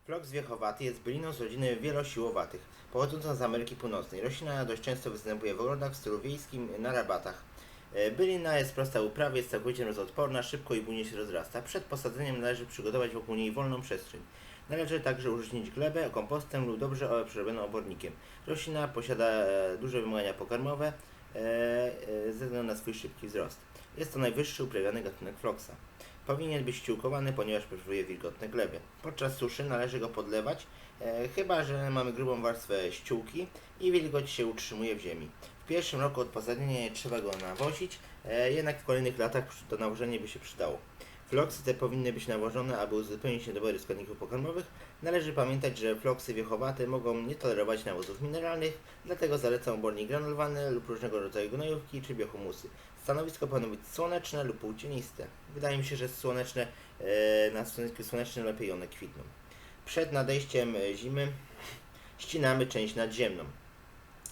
Floks wiechowaty jest byliną z rodziny wielosiłowatych, pochodzącą z Ameryki Północnej. Roślina dość często występuje w ogrodach w stylu wiejskim, na rabatach. Bylina jest prosta uprawy, jest całkowicie mrozoodporna, szybko i bujnie się rozrasta. Przed posadzeniem należy przygotować wokół niej wolną przestrzeń. Należy także użyć glebę, kompostem lub dobrze przerobioną obornikiem. Roślina posiada duże wymagania pokarmowe ze względu na swój szybki wzrost. Jest to najwyższy uprawiany gatunek floksa. Powinien być ściółkowany, ponieważ potrzebuje wilgotne gleby. Podczas suszy należy go podlewać, chyba że mamy grubą warstwę ściółki i wilgoć się utrzymuje w ziemi. W pierwszym roku od posadzenia nie trzeba go nawozić, jednak w kolejnych latach to nawożenie by się przydało. Floksy te powinny być nawożone, aby uzupełnić niedobory składników pokarmowych. Należy pamiętać, że floksy wiechowate mogą nie tolerować nawozów mineralnych, dlatego zalecam obornik granulowany lub różnego rodzaju gnojówki czy biohumusy. Stanowisko powinno być słoneczne lub półcieniste. Wydaje mi się, że słoneczne, na stanowisku słonecznym lepiej one kwitną. Przed nadejściem zimy ścinamy część nadziemną.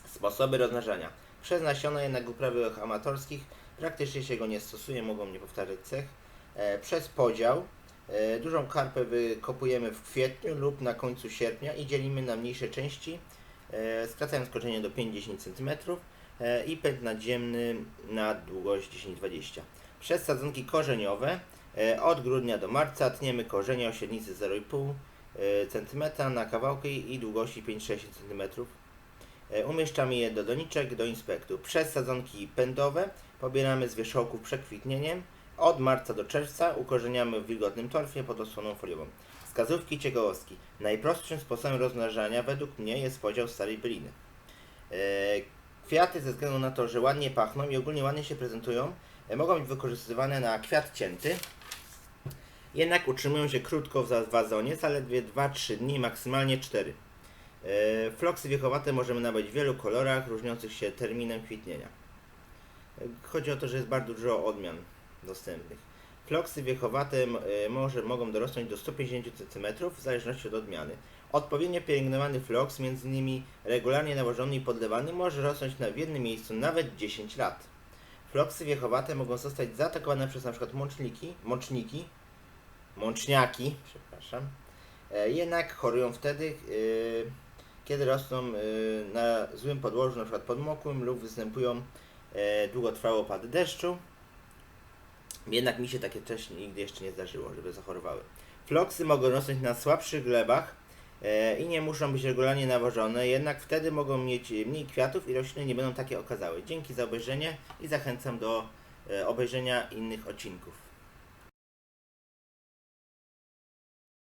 Sposoby rozmnażania. Przez nasiona, jednak w uprawach amatorskich praktycznie się go nie stosuje, mogą nie powtarzać cech. Przez podział dużą karpę wykopujemy w kwietniu lub na końcu sierpnia i dzielimy na mniejsze części, skracając korzenie do 5-10 cm i pęd nadziemny na długość 10-20 cm. Przez sadzonki korzeniowe od grudnia do marca tniemy korzenie o średnicy 0,5 cm na kawałki i długości 5-6 cm. Umieszczamy je do doniczek, do inspektu. Przez sadzonki pędowe pobieramy z wierzchołków przekwitnieniem. Od marca do czerwca ukorzeniamy w wilgotnym torfie pod osłoną foliową. Wskazówki ciekawostki. Najprostszym sposobem rozmnażania według mnie jest podział starej byliny. Kwiaty ze względu na to, że ładnie pachną i ogólnie ładnie się prezentują, mogą być wykorzystywane na kwiat cięty. Jednak utrzymują się krótko w wazonie, zaledwie 2-3 dni, maksymalnie 4. Floksy wiechowate możemy nabyć w wielu kolorach, różniących się terminem kwitnienia. Chodzi o to, że jest bardzo dużo odmian dostępnych. Floksy wiechowate mogą dorosnąć do 150 cm w zależności od odmiany. Odpowiednio pielęgnowany floks, m.in. regularnie nawożony i podlewany, może rosnąć w jednym miejscu nawet 10 lat. Floksy wiechowate mogą zostać zaatakowane przez np. mączniaki, jednak chorują wtedy, kiedy rosną na złym podłożu, np. podmokłym, lub występują długotrwałe opady deszczu. Jednak mi się takie też nigdy jeszcze nie zdarzyło, żeby zachorowały. Floksy mogą rosnąć na słabszych glebach i nie muszą być regularnie nawożone, jednak wtedy mogą mieć mniej kwiatów i rośliny nie będą takie okazałe. Dzięki za obejrzenie i zachęcam do obejrzenia innych odcinków.